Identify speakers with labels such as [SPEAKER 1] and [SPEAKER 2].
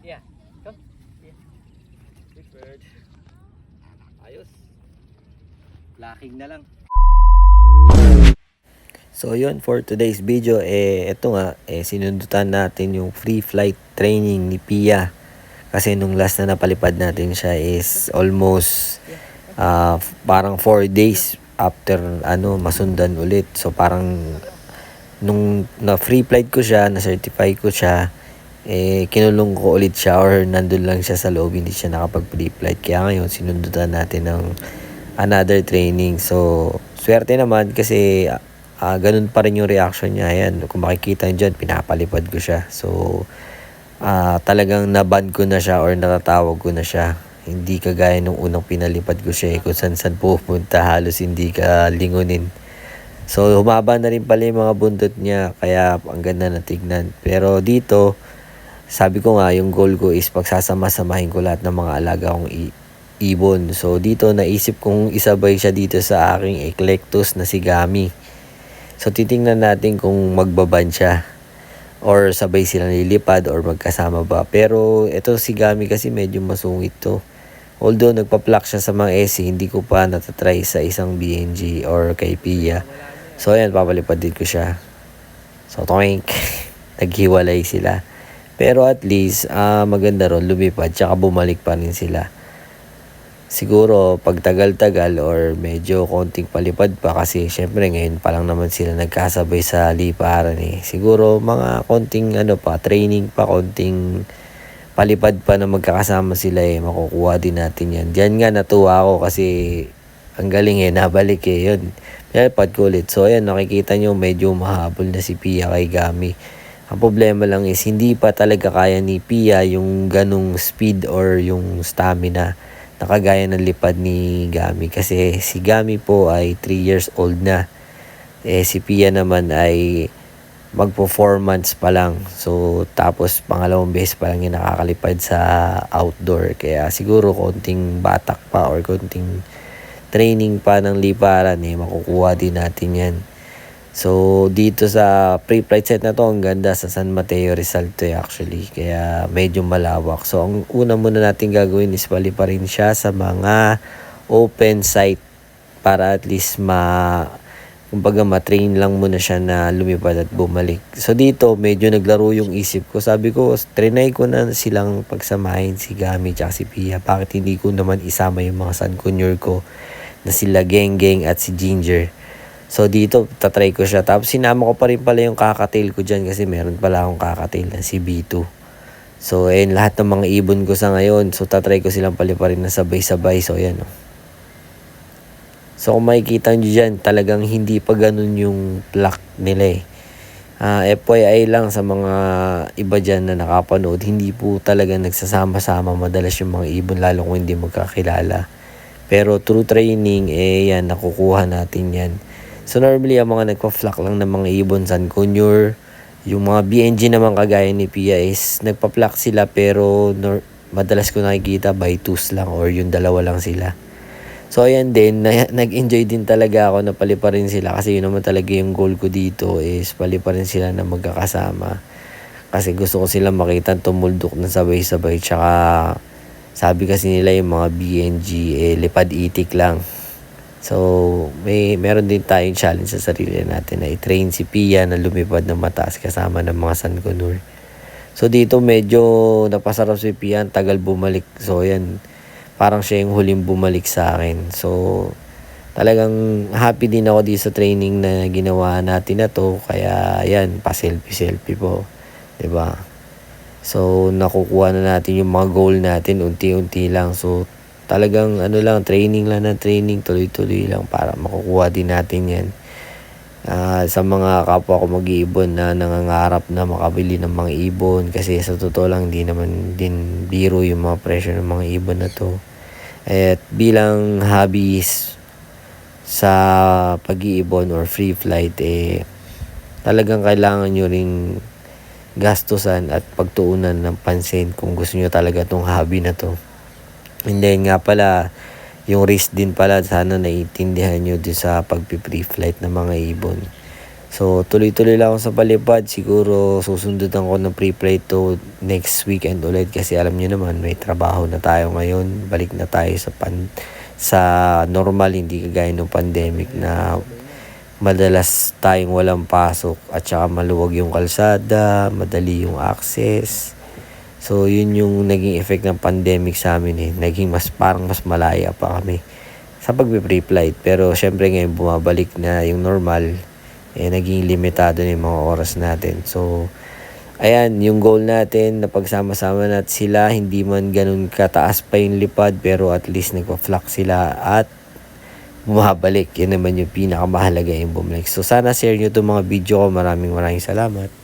[SPEAKER 1] Yeah. Come. Yeah. Big bird. Ayos. Lacking na lang.
[SPEAKER 2] So yun, for today's video, ito nga, sinundutan natin yung free flight training ni Pia. Kasi nung last na napalipad natin siya is almost parang 4 days after masundan ulit. So parang nung na free flight ko siya, na certify ko siya, kinulong ko ulit siya or nandun lang siya sa loob, hindi siya nakapag free flight. Kaya ngayon sinundutan natin ng another training. So swerte naman kasi ganun pa rin yung reaction niya. Ayan, kung makikita nyo dyan, pinapalipad ko siya. So talagang naban ko na siya or natatawag ko na siya. Hindi kagaya nung unang pinalipad ko siya, kung saan pupunta halos hindi ka lingunin. So humaba na rin pala yung mga bundot niya, kaya ang ganda na tignan. Pero dito, sabi ko nga, yung goal ko is pagsasama-samahin ko lahat ng mga alaga kong ibon. So dito naisip kong isabay siya dito sa aking eclectus na si Gami. So titingnan natin kung magbaban siya or sabay silang lilipad or magkasama ba. Pero ito si Gami kasi medyo masungit to. Although nagpa-pluck siya sa mga SC, hindi ko pa natatry sa isang BNG or kay Pia. So ayan, papalipad din ko siya. So toink, naghiwalay sila. Pero at least maganda ron lumipad, tsaka bumalik pa rin sila. Siguro pag tagal-tagal or medyo konting palipad pa, kasi syempre ngayon pa lang naman sila nagkasabay sa liparan Siguro mga konting training pa, konting palipad pa na magkakasama sila makukuha din natin yan. Diyan nga natuwa ako kasi ang galing nabalik yun. Palipad ko ulit. So ayan, nakikita nyo medyo mahabol na si Pia kay Gami. Ang problema lang is hindi pa talaga kaya ni Pia yung ganong speed or yung stamina na kagaya ng lipad ni Gami. Kasi si Gami po ay 3 years old na. Si Pia naman ay magpo 4 months pa lang. So tapos pangalawang beses pa lang yung nakakalipad sa outdoor. Kaya siguro konting batak pa or konting training pa ng liparan makukuha din natin yan. So dito sa pre-flight set na to, ang ganda sa San Mateo Rizal to actually. Kaya medyo malawak. So ang una muna natin gagawin is paliparin siya sa mga open site para at least kumbaga matrain lang muna siya na lumipad at bumalik. So dito medyo naglaro yung isip ko. Sabi ko, trinay ko na silang pagsamahin si Gami at si Pia. Bakit hindi ko naman isama yung mga San Conure ko na sila Geng at si Ginger. So dito tatry ko siya. Tapos sinama ko pa rin pala yung kakatail ko dyan kasi meron pala akong kakatail na si B2. So ayun, lahat ng mga ibon ko sa ngayon. So tatry ko silang paliparin na sabay-sabay. So ayan So kung makikita nyo dyan, talagang hindi pa ganun yung pluck nila FYI lang sa mga iba dyan na nakapanood, hindi po talaga nagsasama-sama madalas yung mga ibon, lalo kung hindi magkakilala. Pero through training, yan, nakukuha natin yan. So normally, ang mga nagpa-flock lang ng mga ibon, San Conure, yung mga BNG naman kagaya ni Pia is nagpa-flock sila, pero madalas ko nakikita by twos lang or yung dalawa lang sila. So ayan din, nag-enjoy din talaga ako na paliparin sila kasi yun naman talaga yung goal ko dito is paliparin sila na magkakasama. Kasi gusto ko silang makita tumuldok na sabay-sabay, tsaka sabi kasi nila yung mga BNG lipad itik lang. So meron din tayong challenge sa sarili natin na i-train si Pia na lumipad ng mataas kasama ng mga San Conure. So dito medyo napasarap si Pia, tagal bumalik. So yan, parang siya yung huling bumalik sa akin. So talagang happy din ako dito sa training na ginawa natin na to. Kaya yan, pa-selfie po, 'di ba? So nakukuha na natin yung mga goal natin unti-unti lang. So talagang training lang na training, tuloy-tuloy lang para makukuha din natin yan. Sa mga kapwa ko mag-iibon na nangangarap na makabili ng mga ibon, kasi sa totoo lang hindi naman din biro yung mga presyo ng mga ibon na to. At bilang hobbies sa pag-iibon or free flight, talagang kailangan nyo ring gastusan at pagtuunan ng pansin kung gusto nyo talaga tong hobby na to. And then nga pala, yung risk din pala, sana naiintindihan nyo din sa pag-free flight ng mga ibon. So, tuloy-tuloy lang ako sa palipad. Siguro, susundutan ko ng pre-flight to next weekend ulit. Kasi alam nyo naman, may trabaho na tayo ngayon. Balik na tayo sa normal, hindi kagaya ng pandemic na madalas tayong walang pasok. At saka maluwag yung kalsada, madali yung access. So, yun yung naging effect ng pandemic sa amin eh. Naging parang mas malaya pa kami sa pagbe-pre-flight. Pero, syempre ngayon bumabalik na yung normal. Naging limitado na yung mga oras natin. So, ayan, yung goal natin na pagsama-sama natin sila, hindi man ganun kataas pa yung lipad, pero at least nagpa-flak sila at bumabalik. Yan naman yung pinakamahalaga yung bumalik. So, sana share nyo itong mga video ko. Maraming salamat.